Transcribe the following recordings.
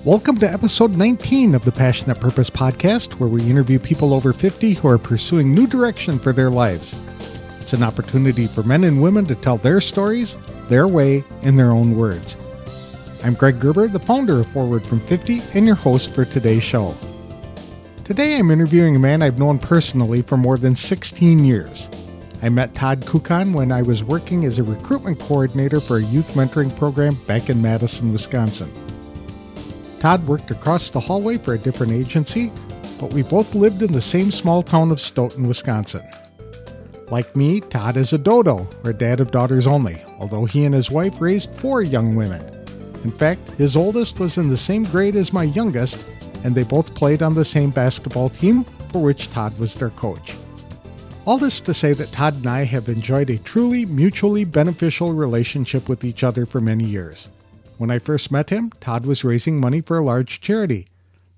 Welcome to episode 19 of the Passionate Purpose Podcast, where we interview people over 50 who are pursuing new direction for their lives. It's an opportunity for men and women to tell their stories, their way, in their own words. I'm Greg Gerber, the founder of Forward from 50 and your host for today's show. Today I'm interviewing a man I've known personally for more than 16 years. I met Todd Kuckkahn when I was working as a recruitment coordinator for a youth mentoring program back in Madison, Wisconsin. Todd worked across the hallway for a different agency, but we both lived in the same small town of Stoughton, Wisconsin. Like me, Todd is a dodo, or dad of daughters only, although he and his wife raised 4 young women. In fact, his oldest was in the same grade as my youngest, and they both played on the same basketball team, for which Todd was their coach. All this to say that Todd and I have enjoyed a truly mutually beneficial relationship with each other for many years. When I first met him, Todd was raising money for a large charity.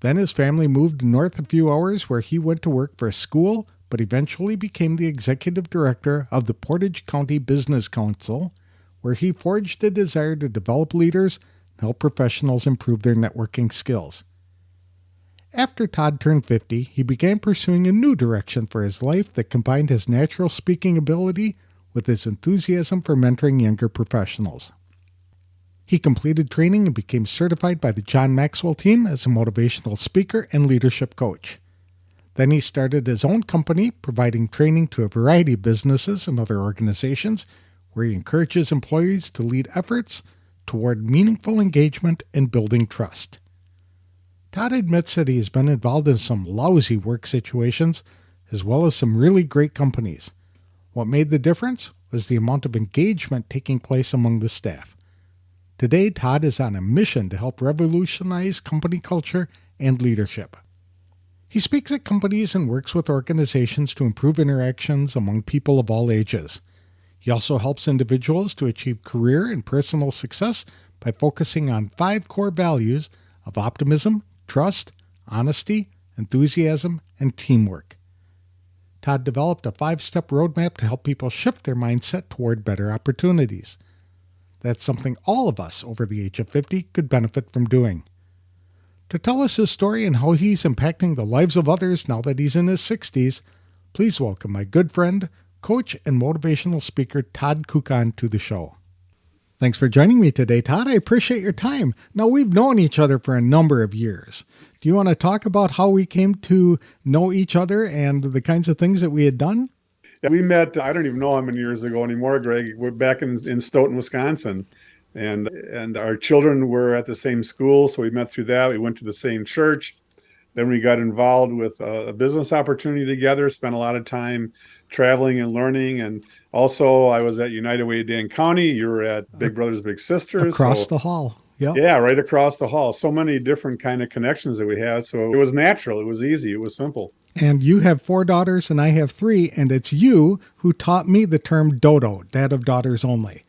Then his family moved north a few hours where he went to work for a school, but eventually became the executive director of the Portage County Business Council, where he forged a desire to develop leaders and help professionals improve their networking skills. After Todd turned 50, he began pursuing a new direction for his life that combined his natural speaking ability with his enthusiasm for mentoring younger professionals. He completed training and became certified by the John Maxwell team as a motivational speaker and leadership coach. Then he started his own company, providing training to a variety of businesses and other organizations, where he encourages employees to lead efforts toward meaningful engagement and building trust. Todd admits that he has been involved in some lousy work situations, as well as some really great companies. What made the difference was the amount of engagement taking place among the staff. Today, Todd is on a mission to help revolutionize company culture and leadership. He speaks at companies and works with organizations to improve interactions among people of all ages. He also helps individuals to achieve career and personal success by focusing on 5 core values of optimism, trust, honesty, enthusiasm, and teamwork. Todd developed a 5-step roadmap to help people shift their mindset toward better opportunities. That's something all of us over the age of 50 could benefit from doing. To tell us his story and how he's impacting the lives of others now that he's in his 60s, please welcome my good friend, coach, and motivational speaker Todd Kuckkahn to the show. Thanks for joining me today, Todd. I appreciate your time. Now, we've known each other for a number of years. Do you want to talk about how we came to know each other and the kinds of things that we had done? Yeah, we met, I don't even know how many years ago anymore, Greg. We're back in Stoughton, Wisconsin. And our children were at the same school, so we met through that. We went to the same church. Then we got involved with a business opportunity together, spent a lot of time traveling and learning. And also, I was at United Way of Dane County. You were at Big Brothers Big Sisters. Across the hall. Yep. Yeah, right across the hall. So many different kind of connections that we had. So it was natural. It was easy. It was simple. And you have 4 daughters and I have 3, and it's you who taught me the term dodo, dad of daughters only.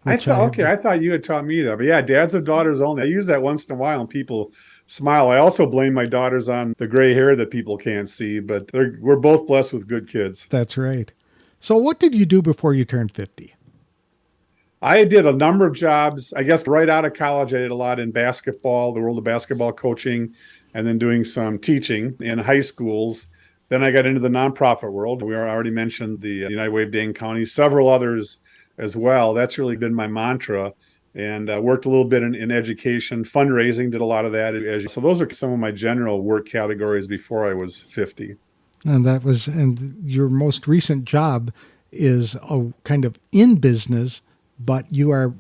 I thought you had taught me that. But yeah, dads of daughters only. I use that once in a while and people smile. I also blame my daughters on the gray hair that people can't see, but we're both blessed with good kids. That's right. So what did you do before you turned 50? I did a number of jobs. I guess right out of college, I did a lot in basketball, the world of basketball coaching, and then doing some teaching in high schools. Then I got into the nonprofit world. We already mentioned the United Way of Dane County, several others as well. That's really been my mantra. And worked a little bit in education, fundraising, did a lot of that. So those are some of my general work categories before I was 50. And your most recent job is a kind of in business, but you are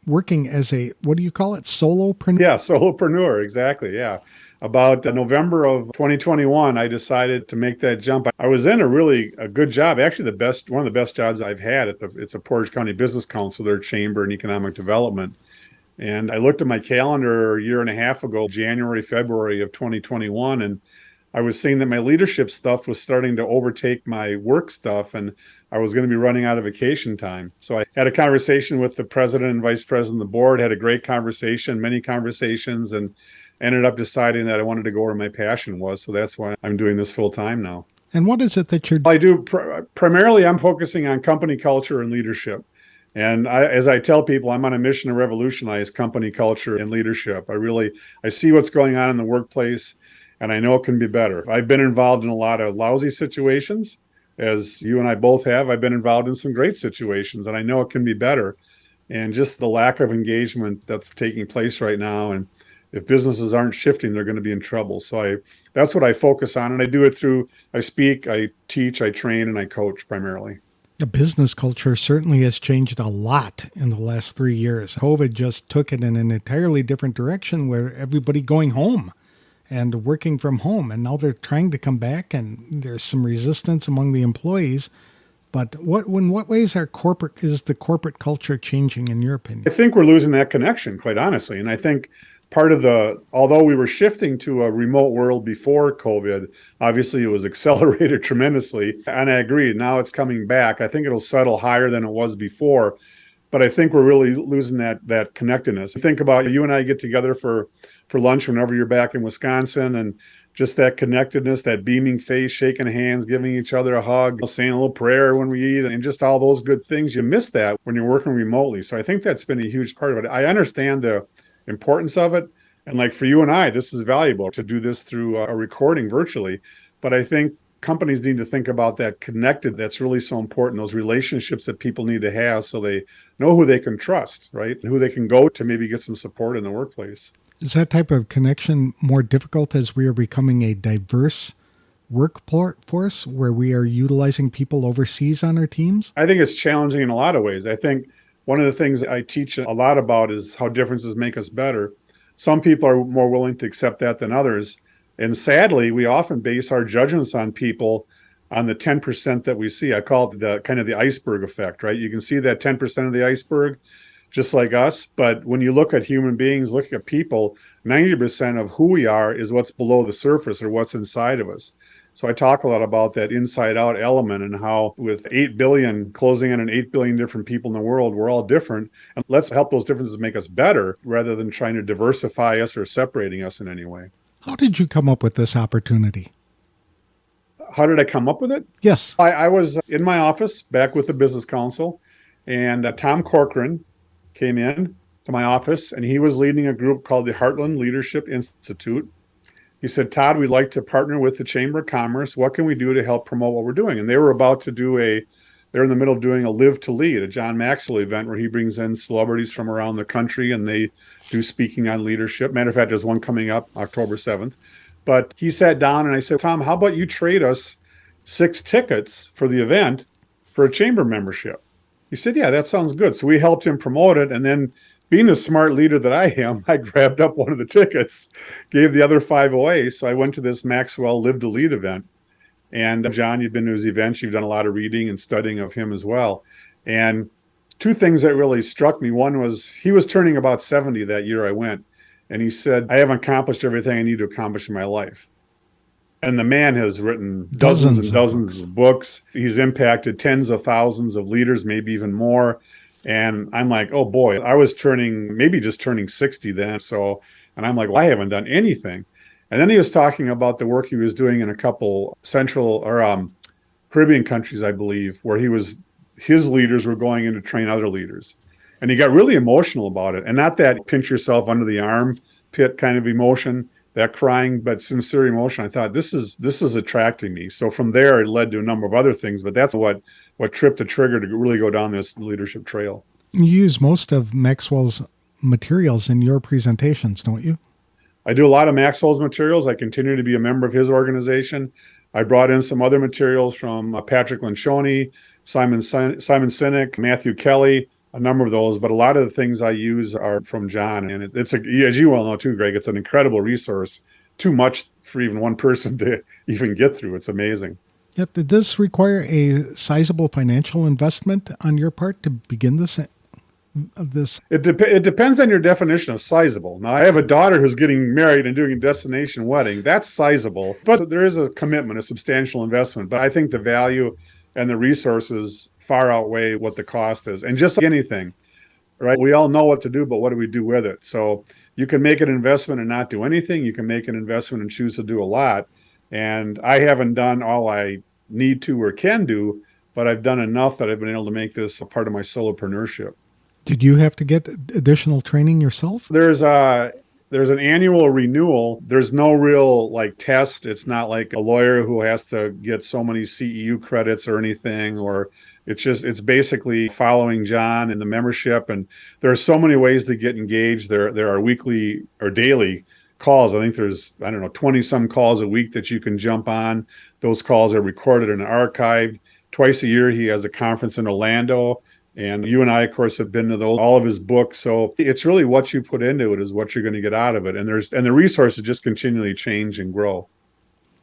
working as a, what do you call it? Solopreneur? Yeah, solopreneur, exactly. Yeah. About November of 2021, I decided to make that jump. I was in a good job, actually one of the best jobs I've had it's a Portage County Business Council, their chamber in economic development. And I looked at my calendar a year and a half ago, January, February of 2021, and I was seeing that my leadership stuff was starting to overtake my work stuff, and I was going to be running out of vacation time. So I had a conversation with the president and vice president of the board, had a great conversation, many conversations, and ended up deciding that I wanted to go where my passion was. So that's why I'm doing this full time now. And what is it that you're I do? Primarily, I'm focusing on company culture and leadership. And as I tell people, I'm on a mission to revolutionize company culture and leadership. I see what's going on in the workplace, and I know it can be better. I've been involved in a lot of lousy situations, as you and I both have. I've been involved in some great situations, and I know it can be better. And just the lack of engagement that's taking place right now, and if businesses aren't shifting, they're going to be in trouble. That's what I focus on, and I do it through I speak, I teach, I train, and I coach primarily. The business culture certainly has changed a lot in the last 3 years. COVID just took it in an entirely different direction where everybody going home and working from home. And now they're trying to come back, and there's some resistance among the employees. But in what ways is the corporate culture changing in your I opinion? think we're losing that connection, quite honestly. And I think although we were shifting to a remote world before COVID, obviously it was accelerated tremendously. And I agree, now it's coming back. I think it'll settle higher than it was before. But I think we're really losing that connectedness. Think about you and I get together for lunch whenever you're back in Wisconsin, and just that connectedness, that beaming face, shaking hands, giving each other a hug, saying a little prayer when we eat, and just all those good things. You miss that when you're working remotely. So I think that's been a huge part of it. I understand the importance of it. And like for you and I, this is valuable to do this through a recording virtually. But I think companies need to think about that connected. That's really so important. Those relationships that people need to have so they know who they can trust, right? And who they can go to maybe get some support in the workplace. Is that type of connection more difficult as we are becoming a diverse workforce where we are utilizing people overseas on our teams? I think it's challenging in a lot of ways. I think one of the things I teach a lot about is how differences make us better. Some people are more willing to accept that than others. And sadly, we often base our judgments on people on the 10% that we see. I call it the kind of the iceberg effect, right? You can see that 10% of the iceberg, just like us. But when you look at human beings, look at people, 90% of who we are is what's below the surface or what's inside of us. So I talk a lot about that inside out element and how with 8 billion closing in on 8 billion different people in the world, we're all different. And let's help those differences make us better rather than trying to diversify us or separating us in any way. How did you come up with this opportunity? How did I come up with it? Yes. I was in my office back with the business council, and Tom Corcoran came in to my office, and he was leading a group called the Heartland Leadership Institute. He said, Todd, we'd like to partner with the Chamber of Commerce. What can we do to help promote what we're doing? And they were about to they're in the middle of doing a Live to Lead, a John Maxwell event where he brings in celebrities from around the country and they do speaking on leadership. Matter of fact, there's one coming up October 7th. But he sat down and I said, Tom, how about you trade us 6 tickets for the event for a chamber membership? He said, yeah, that sounds good. So we helped him promote it. And then being the smart leader that I am, I grabbed up one of the tickets, gave the other 5 away. So I went to this Maxwell Live to Lead event. And John, you've been to his events. You've done a lot of reading and studying of him as well. And 2 things that really struck me. One was he was turning about 70 that year I went. And he said, I haven't accomplished everything I need to accomplish in my life. And the man has written dozens and dozens of books. He's impacted tens of thousands of leaders, maybe even more. And I'm like, oh boy, I was maybe just turning 60 then. And I'm like, well, I haven't done anything. And then he was talking about the work he was doing in a couple Central or Caribbean countries, I believe, where his leaders were going in to train other leaders. And he got really emotional about it. And not that pinch yourself under the armpit kind of emotion, that crying, but sincere emotion. I thought this is attracting me. So from there, it led to a number of other things, but that's what tripped the trigger to really go down this leadership trail. You use most of Maxwell's materials in your presentations, don't you? I do a lot of Maxwell's materials. I continue to be a member of his organization. I brought in some other materials from Patrick Lencioni, Simon Sinek, Matthew Kelly, a number of those, but a lot of the things I use are from John. And it's as you well know too, Greg, it's an incredible resource. Too much for even one person to even get through. It's amazing. Yet, did this require a sizable financial investment on your part to begin this? It depends on your definition of sizable. Now, I have a daughter who's getting married and doing a destination wedding. That's sizable, but there is a commitment, a substantial investment. But I think the value and the resources far outweigh what the cost is. And just like anything, right? We all know what to do, but what do we do with it? So you can make an investment and not do anything. You can make an investment and choose to do a lot. And I haven't done all I need to or can do, but I've done enough that I've been able to make this a part of my solopreneurship. Did you have to get additional training yourself? There's an annual renewal. There's no real like test. It's not like a lawyer who has to get so many CEU credits or anything, or it's basically following John and the membership. And there are so many ways to get engaged. There are weekly or daily calls. I think there's, I don't know, 20 some calls a week that you can jump on. Those calls are recorded and archived. Twice a year he has a conference in Orlando. And you and I, of course, have been to all of his books. So it's really what you put into it is what you're going to get out of it. And the resources just continually change and grow.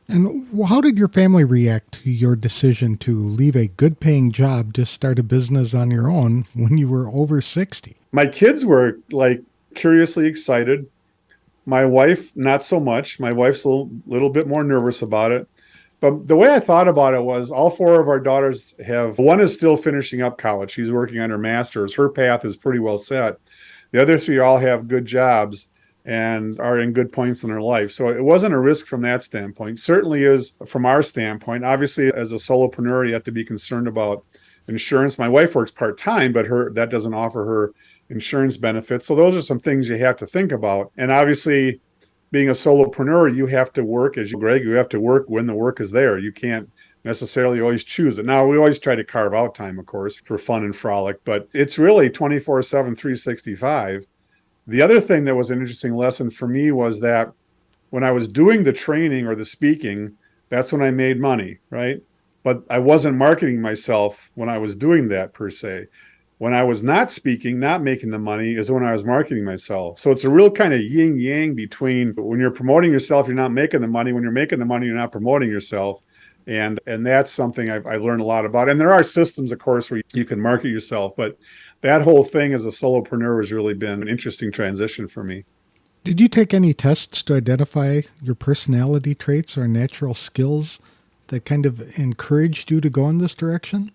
And how did your family react to your decision to leave a good paying job to start a business on your own when you were over 60? My kids were like curiously excited. My wife, not so much. My wife's a little bit more nervous about it. But the way I thought about it was all four of our daughters one is still finishing up college. She's working on her master's. Her path is pretty well set. The other three all have good jobs and are in good points in their life. So it wasn't a risk from that standpoint. Certainly is from our standpoint. Obviously, as a solopreneur, you have to be concerned about insurance. My wife works part-time, but that doesn't offer her insurance benefits. So those are some things you have to think about. And obviously, being a solopreneur, you have to work, Greg, you have to work when the work is there. You can't necessarily always choose it. Now, we always try to carve out time, of course, for fun and frolic, but it's really 24/7, 365. The other thing that was an interesting lesson for me was that when I was doing the training or the speaking, that's when I made money, right? But I wasn't marketing myself when I was doing that per se. When I was not speaking, not making the money is when I was marketing myself. So it's a real kind of yin yang between when you're promoting yourself, you're not making the money. When you're making the money, you're not promoting yourself. And that's something I learned a lot about. And there are systems, of course, where you can market yourself. But that whole thing as a solopreneur has really been an interesting transition for me. Did you take any tests to identify your personality traits or natural skills that kind of encouraged you to go in this direction?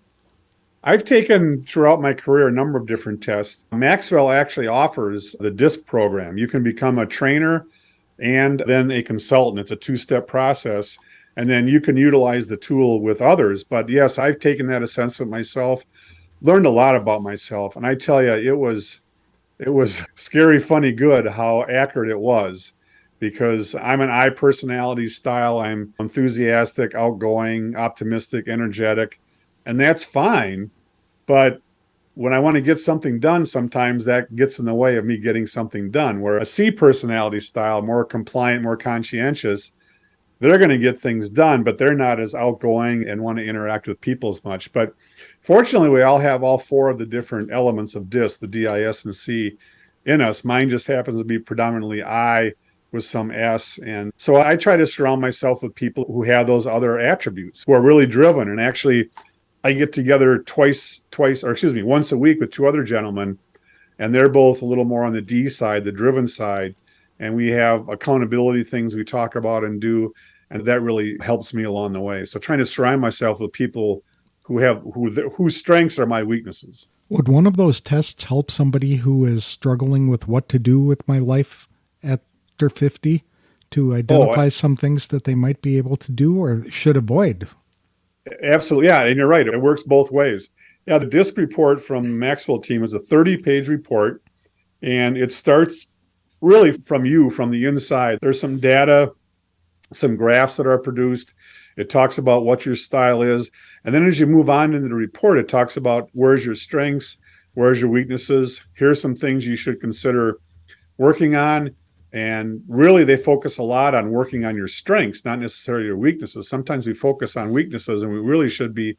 I've taken throughout my career a number of different tests. Maxwell actually offers the DISC program. You can become a trainer and then a consultant. It's a two-step process. And then you can utilize the tool with others. But yes, I've taken that assessment myself, learned a lot about myself. And I tell you, it was scary, funny, good how accurate it was. Because I'm an I personality style. I'm enthusiastic, outgoing, optimistic, energetic. And that's fine. But when I want to get something done, sometimes that gets in the way of me getting something done. Where a C personality style, more compliant, more conscientious, they're going to get things done, but they're not as outgoing and want to interact with people as much. But fortunately, we all have all four of the different elements of DISC, the DIS and C in us. Mine just happens to be predominantly I with some S. And so I try to surround myself with people who have those other attributes, who are really driven. And actually, I get together once a week with two other gentlemen, and they're both a little more on the D side, the driven side. And we have accountability things we talk about and do. And that really helps me along the way. So trying to surround myself with people whose strengths are my weaknesses. Would one of those tests help somebody who is struggling with what to do with my life after 50 to identify some things that they might be able to do or should avoid? Absolutely. Yeah. And you're right. It works both ways. Yeah. The DISC report from the Maxwell team is a 30-page report, and it starts really from the inside. There's some data, some graphs that are produced. It talks about what your style is. And then as you move on into the report, it talks about where's your strengths, where's your weaknesses. Here's some things you should consider working on. And really, they focus a lot on working on your strengths, not necessarily your weaknesses. Sometimes we focus on weaknesses, and we really should be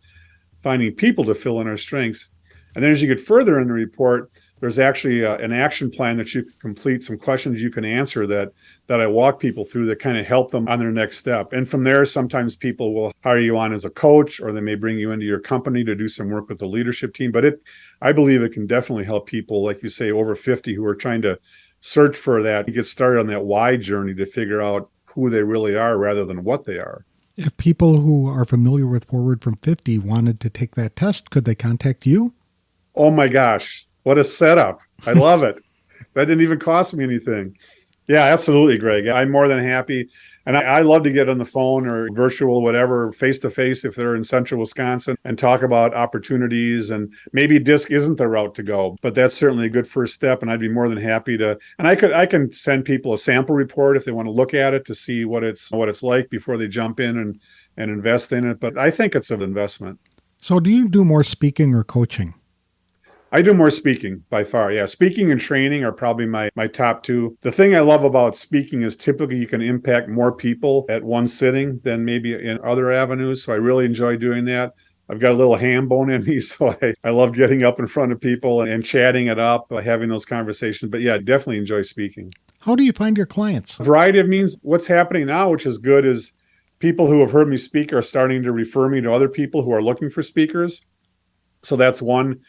finding people to fill in our strengths. And then as you get further in the report, there's actually an action plan that you can complete, some questions you can answer that I walk people through that kind of help them on their next step. And from there, sometimes people will hire you on as a coach, or they may bring you into your company to do some work with the leadership team. But I believe it can definitely help people, like you say, over 50 who are trying to search for that, get started on that why journey to figure out who they really are rather than what they are. If people who are familiar with Forward from 50 wanted to take that test, could they contact you? Oh my gosh, what a setup. I love it. That didn't even cost me anything. Yeah, absolutely, Greg. I'm more than happy. And I love to get on the phone or virtual, whatever, face to face if they're in central Wisconsin and talk about opportunities. And maybe disc isn't the route to go, but that's certainly a good first step. And I'd be more than happy to. And I can send people a sample report if they want to look at it to see what it's like before they jump in and invest in it. But I think it's an investment. So, do you do more speaking or coaching? I do more speaking by far. Yeah. Speaking and training are probably my top two. The thing I love about speaking is typically you can impact more people at one sitting than maybe in other avenues. So I really enjoy doing that. I've got a little ham bone in me. So I love getting up in front of people and chatting it up, having those conversations. But yeah, definitely enjoy speaking. How do you find your clients? A variety of means. What's happening now, which is good, is people who have heard me speak are starting to refer me to other people who are looking for speakers. So that's one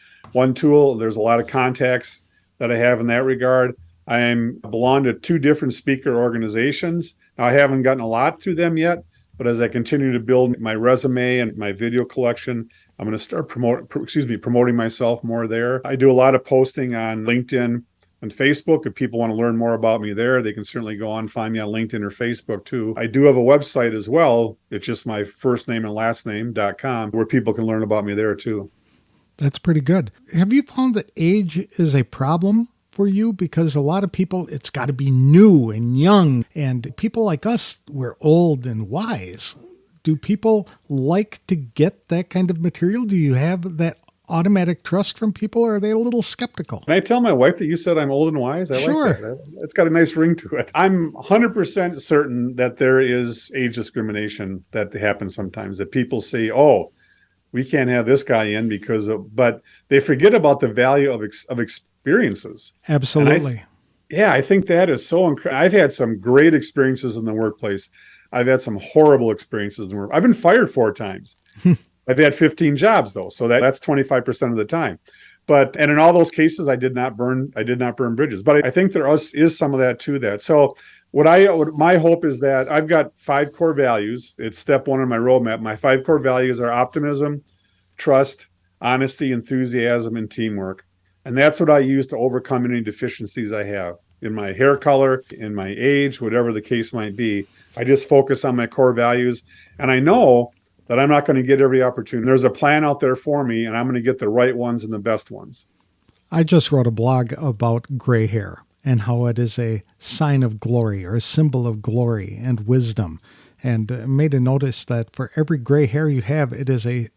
tool. There's a lot of contacts that I have in that regard. I belong to two different speaker organizations. Now, I haven't gotten a lot through them yet, but as I continue to build my resume and my video collection, I'm going to start promoting myself more there. I do a lot of posting on LinkedIn and Facebook. If people want to learn more about me there, they can certainly go on and find me on LinkedIn or Facebook too. I do have a website as well. It's just my first name and last name.com, where people can learn about me there too. That's pretty good. Have you found that age is a problem for you? Because a lot of people, it's got to be new and young. And people like us, we're old and wise. Do people like to get that kind of material? Do you have that automatic trust from people, or are they a little skeptical? Can I tell my wife that you said I'm old and wise? I Sure. like that. It's got a nice ring to it. I'm 100% certain that there is age discrimination that happens sometimes, that people say, oh, we can't have this guy in but they forget about the value of experiences. Absolutely. I think that is so incredible. I've had some great experiences in the workplace. I've had some horrible experiences in the work. I've been fired 4 times. I've had 15 jobs though, so that's 25% of the time. And in all those cases, I did not burn bridges. But I think there is some of that to that. So my hope is that I've got 5 core values. It's step 1 on my roadmap. My 5 core values are optimism, trust, honesty, enthusiasm, and teamwork. And that's what I use to overcome any deficiencies I have in my hair color, in my age, whatever the case might be. I just focus on my core values. And I know that I'm not going to get every opportunity. There's a plan out there for me, and I'm going to get the right ones and the best ones. I just wrote a blog about gray hair and how it is a sign of glory or a symbol of glory and wisdom. And made a notice that for every gray hair you have, it is a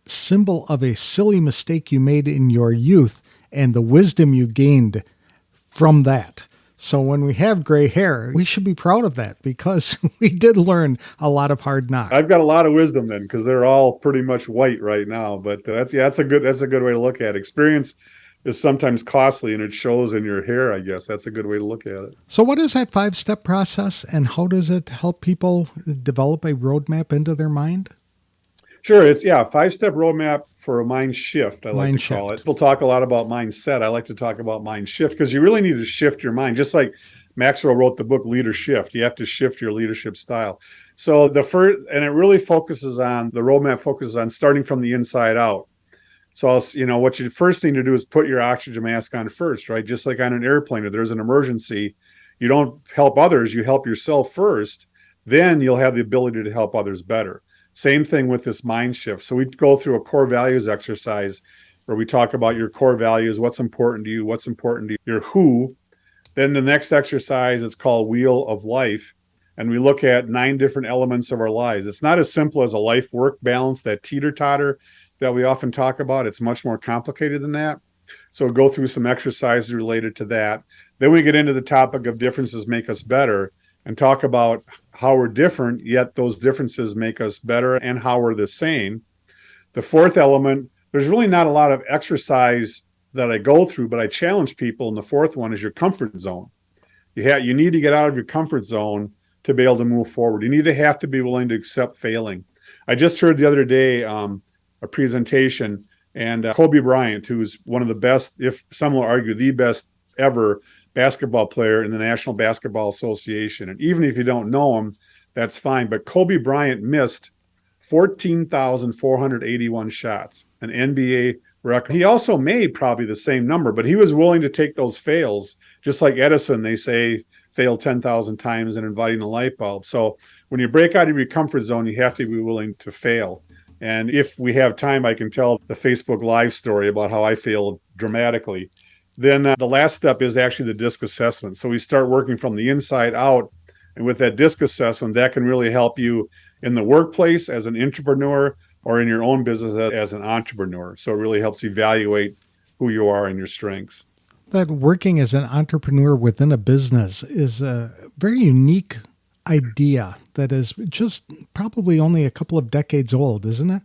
symbol of a silly mistake you made in your youth and the wisdom you gained from that. So when we have gray hair, we should be proud of that because we did learn a lot of hard knocks. I've got a lot of wisdom then because they're all pretty much white right now. But that's a good way to look at it. Experience is sometimes costly and it shows in your hair, I guess. That's a good way to look at it. So what is that 5-step process and how does it help people develop a roadmap into their mind? Sure. It's 5-step roadmap for a mind shift. I like to call it. People talk a lot about mindset. I like to talk about mind shift because you really need to shift your mind. Just like Maxwell wrote the book Leader Shift. You have to shift your leadership style. So the roadmap focuses on starting from the inside out. So, what you first thing to do is put your oxygen mask on first, right? Just like on an airplane, if there's an emergency, you don't help others, you help yourself first. Then you'll have the ability to help others better. Same thing with this mind shift. So we go through a core values exercise where we talk about your core values, what's important to you, your who. Then the next exercise, it's called Wheel of Life. And we look at 9 different elements of our lives. It's not as simple as a life-work balance, that teeter-totter that we often talk about. It's much more complicated than that. So we'll go through some exercises related to that. Then we get into the topic of differences make us better and talk about how we're different, yet those differences make us better and how we're the same. The 4th element, there's really not a lot of exercise that I go through, but I challenge people. And the 4th one is your comfort zone. You need to get out of your comfort zone to be able to move forward. You have to be willing to accept failing. I just heard the other day a presentation, and Kobe Bryant, who's one of the best, if some will argue the best ever basketball player in the National Basketball Association. And even if you don't know him, that's fine. But Kobe Bryant missed 14,481 shots, an NBA record. He also made probably the same number, but he was willing to take those fails, just like Edison, they say, failed 10,000 times and inviting a light bulb. So when you break out of your comfort zone, you have to be willing to fail. And if we have time, I can tell the Facebook Live story about how I failed dramatically. Then the last step is actually the DISC assessment. So we start working from the inside out. And with that DISC assessment, that can really help you in the workplace as an entrepreneur or in your own business as an entrepreneur. So it really helps evaluate who you are and your strengths. That working as an entrepreneur within a business is a very unique idea that is just probably only a couple of decades old, isn't it?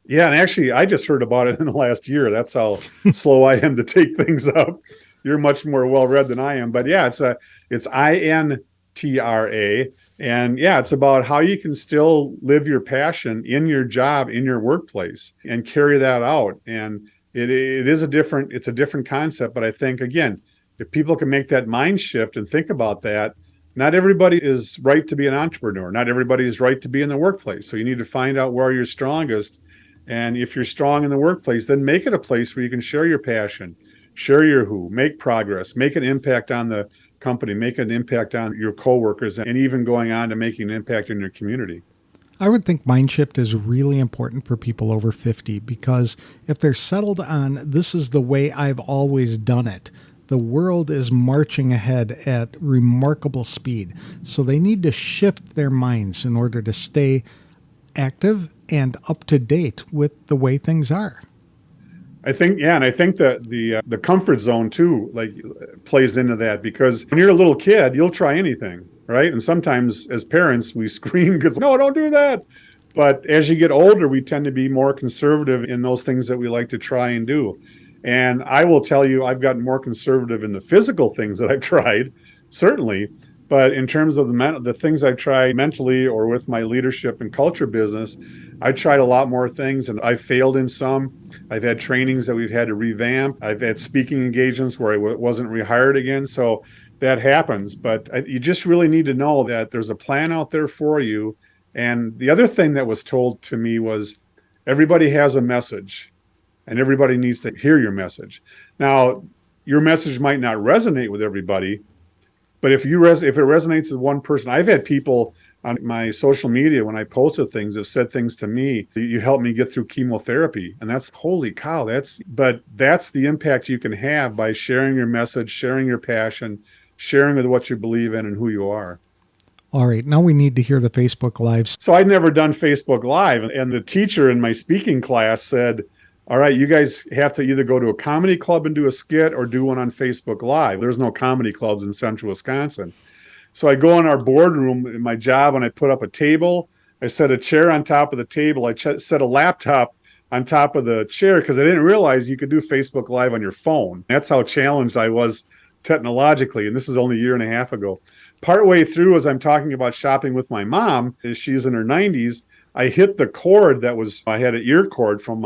Yeah, and actually, I just heard about it in the last year. That's how slow I am to take things up. You're much more well read than I am, but yeah, it's INTRA, and yeah, it's about how you can still live your passion in your job, in your workplace, and carry that out. And it's a different concept, but I think again, if people can make that mind shift and think about that, not everybody is right to be an entrepreneur. Not everybody is right to be in the workplace. So you need to find out where you're strongest. And if you're strong in the workplace, then make it a place where you can share your passion, share your who, make progress, make an impact on the company, make an impact on your coworkers, and even going on to making an impact in your community. I would think mind shift is really important for people over 50 because if they're settled on this is the way I've always done it, the world is marching ahead at remarkable speed. So they need to shift their minds in order to stay active and up to date with the way things are. I think, yeah, and I think that the comfort zone too, like, plays into that, because when you're a little kid, you'll try anything, right? And sometimes as parents, we scream because no, don't do that. But as you get older, we tend to be more conservative in those things that we like to try and do. And I will tell you, I've gotten more conservative in the physical things that I've tried, certainly. But in terms of the things I've tried mentally or with my leadership and culture business, I tried a lot more things and I failed in some. I've had trainings that we've had to revamp. I've had speaking engagements where I wasn't rehired again. So that happens. But you just really need to know that there's a plan out there for you. And the other thing that was told to me was everybody has a message and everybody needs to hear your message. Now, your message might not resonate with everybody, but if it resonates with one person, I've had people on my social media when I posted things have said things to me. You helped me get through chemotherapy, and that's holy cow. But that's the impact you can have by sharing your message, sharing your passion, sharing with what you believe in and who you are. All right, now we need to hear the Facebook Lives. So I'd never done Facebook Live, and the teacher in my speaking class said, all right, you guys have to either go to a comedy club and do a skit or do one on Facebook Live. There's no comedy clubs in central Wisconsin. So I go in our boardroom in my job and I put up a table. I set a chair on top of the table. I set a laptop on top of the chair because I didn't realize you could do Facebook Live on your phone. That's how challenged I was technologically. And this is only a year and a half ago. Partway through, as I'm talking about shopping with my mom, as she's in her 90s, I hit the cord I had an ear cord from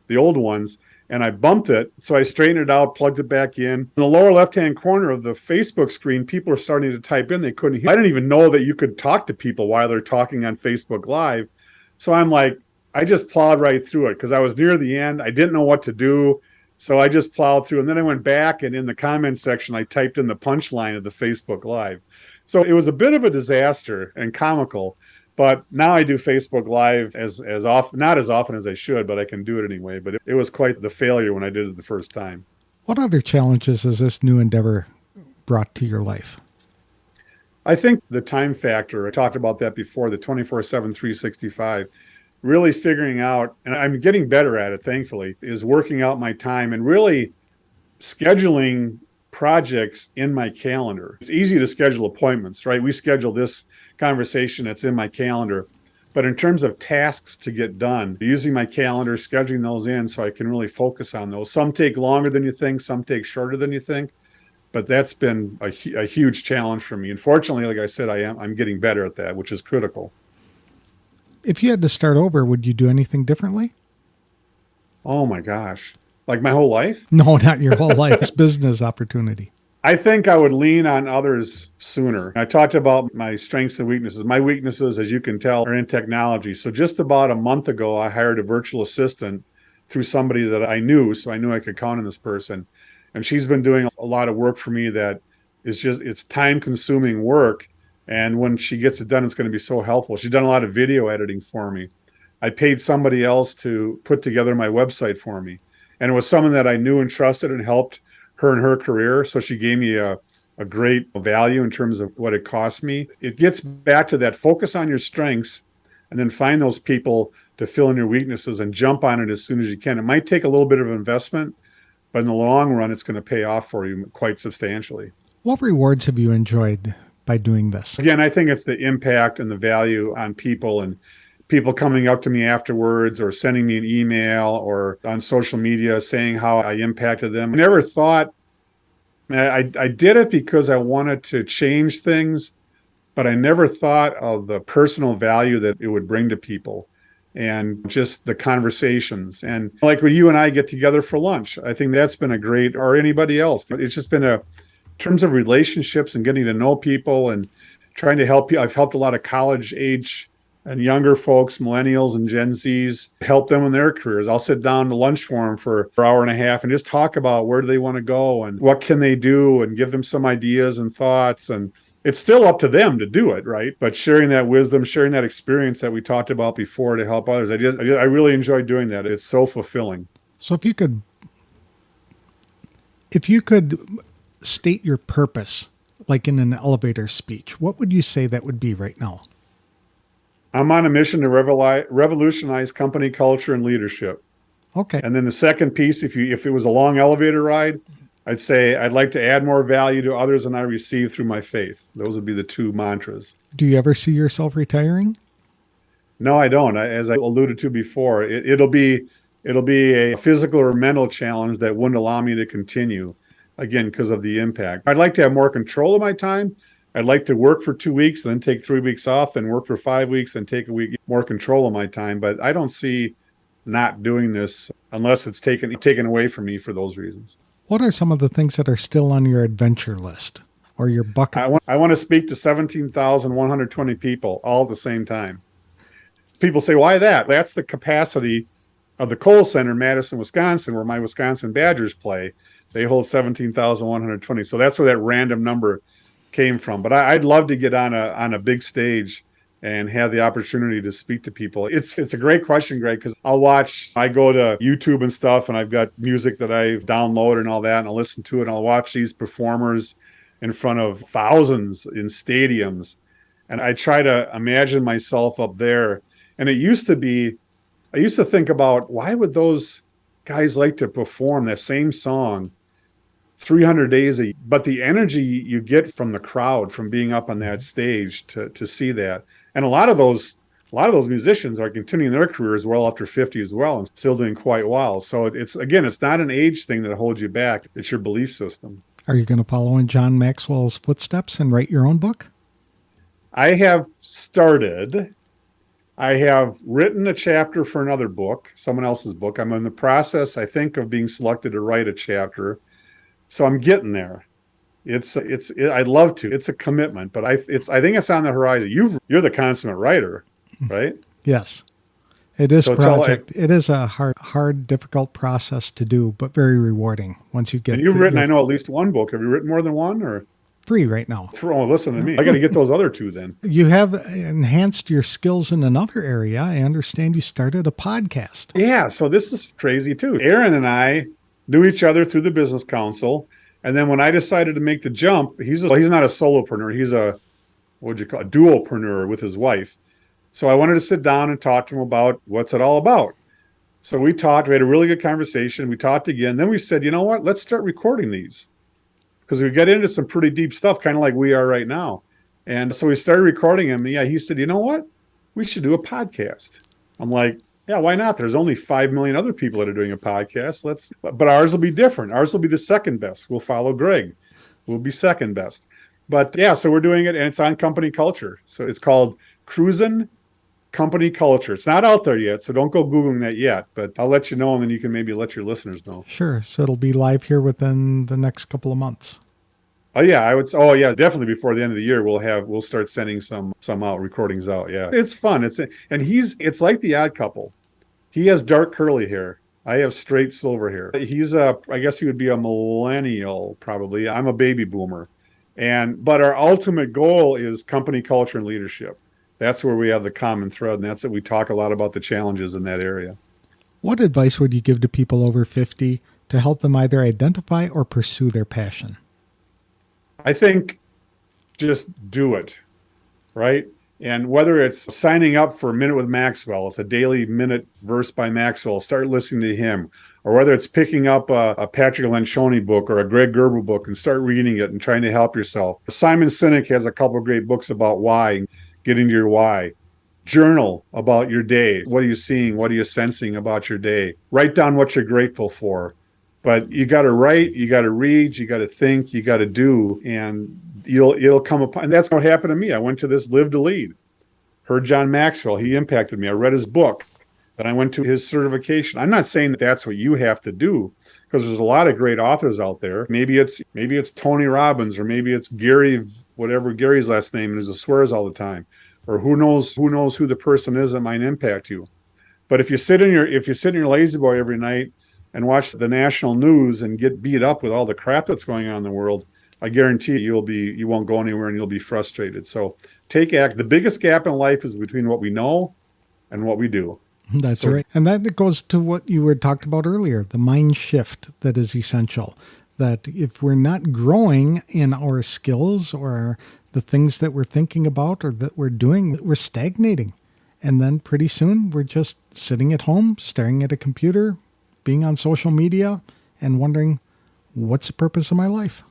the old ones, and I bumped it. So I straightened it out, plugged it back in. In the lower left-hand corner of the Facebook screen, people are starting to type in. They couldn't hear. I didn't even know that you could talk to people while they're talking on Facebook Live. So I'm like, I just plowed right through it because I was near the end. I didn't know what to do. So I just plowed through. And then I went back, and in the comments section, I typed in the punchline of the Facebook Live. So it was a bit of a disaster and comical. But now I do Facebook Live as often, not as often as I should, but I can do it anyway. But it was quite the failure when I did it the first time. What other challenges has this new endeavor brought to your life? I think the time factor, I talked about that before, the 24/7, 365, really figuring out, and I'm getting better at it, thankfully, is working out my time and really scheduling projects in my calendar. It's easy to schedule appointments, right? We schedule this conversation that's in my calendar. But in terms of tasks to get done, using my calendar, scheduling those in so I can really focus on those. Some take longer than you think, some take shorter than you think. But that's been a huge challenge for me. And fortunately, like I said, I'm getting better at that, which is critical. If you had to start over, would you do anything differently? Oh my gosh. Like my whole life? No, not your whole life. It's business opportunity. I think I would lean on others sooner. I talked about my strengths and weaknesses. My weaknesses, as you can tell, are in technology. So just about a month ago, I hired a virtual assistant through somebody that I knew. So I knew I could count on this person. And she's been doing a lot of work for me that it's time consuming work. And when she gets it done, it's going to be so helpful. She's done a lot of video editing for me. I paid somebody else to put together my website for me. And it was someone that I knew and trusted and helped her in her career. So she gave me a great value in terms of what it cost me. It gets back to that focus on your strengths and then find those people to fill in your weaknesses and jump on it as soon as you can. It might take a little bit of investment, but in the long run, it's going to pay off for you quite substantially. What rewards have you enjoyed by doing this? Again, I think it's the impact and the value on people and people coming up to me afterwards or sending me an email or on social media saying how I impacted them. I never thought, I did it because I wanted to change things, but I never thought of the personal value that it would bring to people and just the conversations. And like when you and I get together for lunch, I think that's been a great, or anybody else. It's just been in terms of relationships and getting to know people and trying to help you. I've helped a lot of college age and younger folks, millennials and Gen Zs, help them in their careers. I'll sit down to lunch for them for an hour and a half and just talk about where do they want to go and what can they do and give them some ideas and thoughts. And it's still up to them to do it, right? But sharing that wisdom, sharing that experience that we talked about before to help others, I really enjoy doing that. It's so fulfilling. So if you could state your purpose, like in an elevator speech, what would you say that would be right now? I'm on a mission to revolutionize company culture and leadership. Okay. And then the second piece, if it was a long elevator ride, I'd say I'd like to add more value to others than I receive through my faith. Those would be the two mantras. Do you ever see yourself retiring? No, I don't. As I alluded to before, it'll be a physical or mental challenge that wouldn't allow me to continue, again, because of the impact. I'd like to have more control of my time. I'd like to work for 2 weeks, then take 3 weeks off, then work for 5 weeks, and take a week, more control of my time. But I don't see not doing this unless it's taken away from me for those reasons. What are some of the things that are still on your adventure list or your bucket list? I want to speak to 17,120 people all at the same time. People say, why that? That's the capacity of the Kohl Center in Madison, Wisconsin, where my Wisconsin Badgers play. They hold 17,120. So that's where that random number came from. But I'd love to get on a big stage and have the opportunity to speak to people. It's a great question, Greg, because I go to YouTube and stuff, and I've got music that I've downloaded and all that, and I'll listen to it, and I'll watch these performers in front of thousands in stadiums. And I try to imagine myself up there. And I used to think about, why would those guys like to perform that same song 300 days a year? But the energy you get from the crowd, from being up on that stage to see that. And a lot of those musicians are continuing their careers well after 50 as well and still doing quite well. So it's not an age thing that holds you back. It's your belief system. Are you going to follow in John Maxwell's footsteps and write your own book? I have started. I have written a chapter for another book, someone else's book. I'm in the process, I think, of being selected to write a chapter. So I'm getting there. I'd love to. It's a commitment, but I think it's on the horizon. You're the consummate writer, right? Yes. It is it is a hard, difficult process to do, but very rewarding once you get. And you've written, I know, at least one book. Have you written more than one, or 3 right now? Oh, listen to me. I got to get those other 2 then. You have enhanced your skills in another area. I understand you started a podcast. Yeah, so this is crazy too. Aaron and I knew each other through the business council. And then when I decided to make the jump, he's not a solopreneur. He's a dualpreneur with his wife. So I wanted to sit down and talk to him about what's it all about. So we talked. We had a really good conversation. We talked again. Then we said, you know what? Let's start recording these, because we get into some pretty deep stuff, kind of like we are right now. And so we started recording them. Yeah, he said, you know what? We should do a podcast. I'm like, yeah, why not? There's only 5 million other people that are doing a podcast. But ours will be different. Ours will be the second best. We'll follow Greg. We'll be second best. But yeah, so we're doing it, and it's on company culture. So it's called Cruisin' Company Culture. It's not out there yet, so don't go Googling that yet. But I'll let you know, and then you can maybe let your listeners know. Sure. So it'll be live here within the next couple of months. Oh yeah, definitely before the end of the year we'll start sending some recordings out. Yeah, it's fun. It's like the Odd Couple. He has dark curly hair. I have straight silver hair. I guess he would be a millennial probably. I'm a baby boomer, But our ultimate goal is company culture and leadership. That's where we have the common thread, and that's that we talk a lot about the challenges in that area. What advice would you give to people over 50 to help them either identify or pursue their passion? I think just do it, right? And whether it's signing up for a Minute with Maxwell, it's a daily minute verse by Maxwell, start listening to him. Or whether it's picking up a Patrick Lencioni book or a Greg Gerber book and start reading it and trying to help yourself. Simon Sinek has a couple of great books about why, getting to your why. Journal about your day. What are you seeing? What are you sensing about your day? Write down what you're grateful for. But you got to write, you got to read, you got to think, you got to do, and it'll come upon. And that's what happened to me. I went to this Live to Lead. Heard John Maxwell. He impacted me. I read his book. Then I went to his certification. I'm not saying that that's what you have to do, because there's a lot of great authors out there. Maybe it's Tony Robbins, or maybe it's Gary, whatever Gary's last name is, who swears all the time, or who knows who the person is that might impact you. But if you sit in your lazy boy every night and watch the national news and get beat up with all the crap that's going on in the world, I guarantee you won't go anywhere and you'll be frustrated. So take act. The biggest gap in life is between what we know and what we do. That's right. And that goes to what you were talked about earlier, the mind shift that is essential. That if we're not growing in our skills or the things that we're thinking about or that we're doing, we're stagnating. And then pretty soon we're just sitting at home, staring at a computer, being on social media, and wondering, what's the purpose of my life?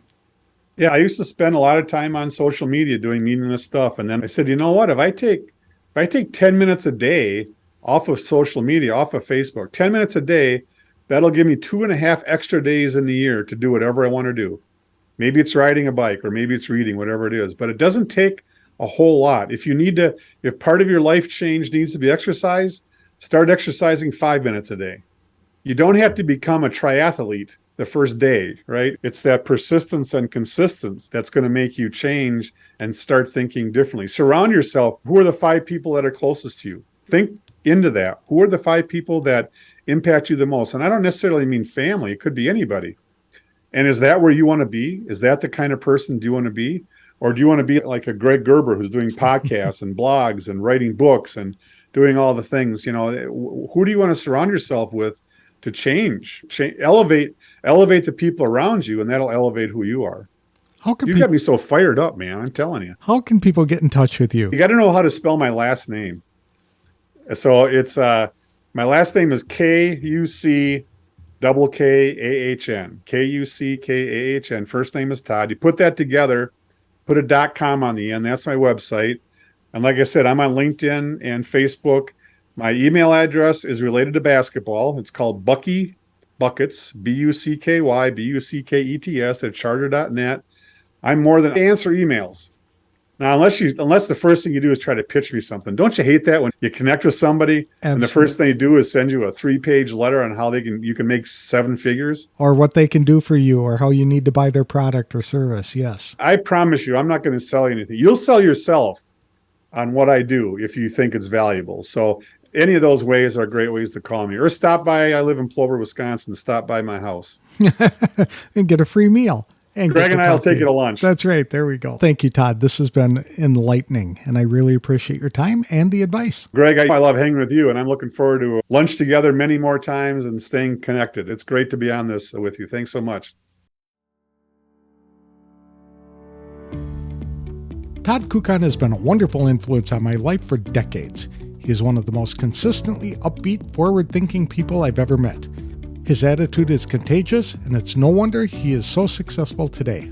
Yeah, I used to spend a lot of time on social media doing meaningless stuff. And then I said, you know what? If I take 10 minutes a day off of social media, off of Facebook, 10 minutes a day, that'll give me 2.5 extra days in the year to do whatever I want to do. Maybe it's riding a bike, or maybe it's reading, whatever it is. But it doesn't take a whole lot. If part of your life change needs to be exercise, start exercising 5 minutes a day. You don't have to become a triathlete the first day, right? It's that persistence and consistency that's going to make you change and start thinking differently. Surround yourself. Who are the 5 people that are closest to you? Think into that. Who are the 5 people that impact you the most? And I don't necessarily mean family. It could be anybody. And is that where you want to be? Is that the kind of person do you want to be? Or do you want to be like a Greg Gerber who's doing podcasts and blogs and writing books and doing all the things? Who do you want to surround yourself with to change, elevate the people around you, and that'll elevate who you are. You got me so fired up, man. I'm telling you. How can people get in touch with you? You got to know how to spell my last name. So it's my last name is Kuckhn. Kuckhn. First name is Todd. You put that together, put a .com on the end. That's my website. And like I said, I'm on LinkedIn and Facebook. My email address is related to basketball. It's called Bucky Buckets, Bucky Buckets at charter.net. I'm more than answer emails. Now, unless the first thing you do is try to pitch me something. Don't you hate that when you connect with somebody Absolutely. And the first thing they do is send you a 3-page letter on how you can make 7 figures? Or what they can do for you, or how you need to buy their product or service, yes. I promise you, I'm not going to sell you anything. You'll sell yourself on what I do if you think it's valuable. So any of those ways are great ways to call me. Or stop by, I live in Plover, Wisconsin, stop by my house. And get a free meal. And Greg and I will take you to lunch. That's right. There we go. Thank you, Todd. This has been enlightening, and I really appreciate your time and the advice. Greg, I love hanging with you, and I'm looking forward to lunch together many more times and staying connected. It's great to be on this with you. Thanks so much. Todd Kuckkahn has been a wonderful influence on my life for decades. He is one of the most consistently upbeat, forward-thinking people I've ever met. His attitude is contagious, and it's no wonder he is so successful today.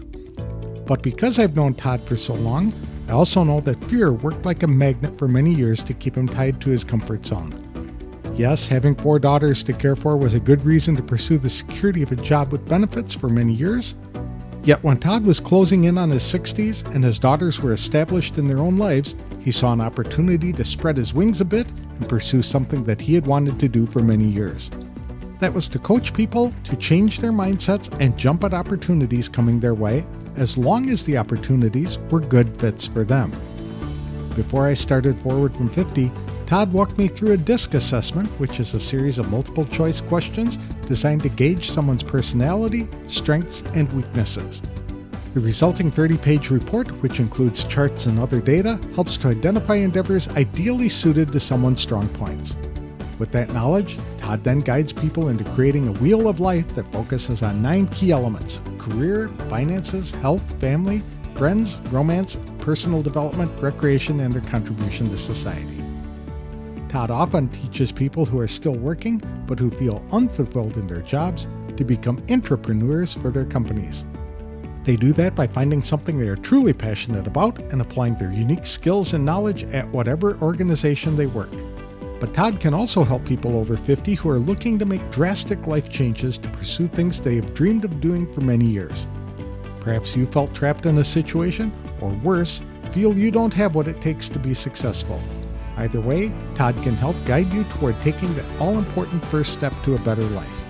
But because I've known Todd for so long, I also know that fear worked like a magnet for many years to keep him tied to his comfort zone. Yes, having 4 daughters to care for was a good reason to pursue the security of a job with benefits for many years. Yet when Todd was closing in on his 60s and his daughters were established in their own lives, he saw an opportunity to spread his wings a bit and pursue something that he had wanted to do for many years. That was to coach people to change their mindsets and jump at opportunities coming their way, as long as the opportunities were good fits for them. Before I started Forward from 50, Todd walked me through a DISC assessment, which is a series of multiple choice questions designed to gauge someone's personality, strengths, and weaknesses. The resulting 30-page report, which includes charts and other data, helps to identify endeavors ideally suited to someone's strong points. With that knowledge, Todd then guides people into creating a wheel of life that focuses on 9 key elements: career, finances, health, family, friends, romance, personal development, recreation, and their contribution to society. Todd often teaches people who are still working but who feel unfulfilled in their jobs to become intrapreneurs for their companies. They do that by finding something they are truly passionate about and applying their unique skills and knowledge at whatever organization they work. But Todd can also help people over 50 who are looking to make drastic life changes to pursue things they have dreamed of doing for many years. Perhaps you felt trapped in a situation, or worse, feel you don't have what it takes to be successful. Either way, Todd can help guide you toward taking the all-important first step to a better life.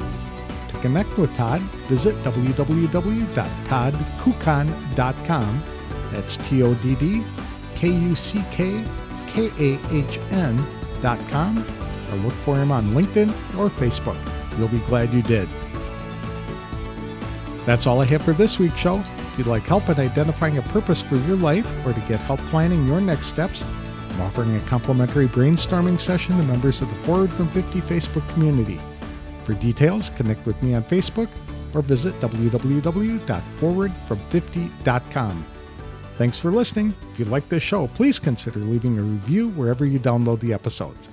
To connect with Todd, visit www.toddkuckkahn.com. That's TODDKUCKKAHN.com, or look for him on LinkedIn or Facebook. You'll be glad you did. That's all I have for this week's show. If you'd like help in identifying a purpose for your life or to get help planning your next steps, I'm offering a complimentary brainstorming session to members of the Forward from 50 Facebook community. For details, connect with me on Facebook or visit www.forwardfrom50.com. Thanks for listening. If you like this show, please consider leaving a review wherever you download the episodes.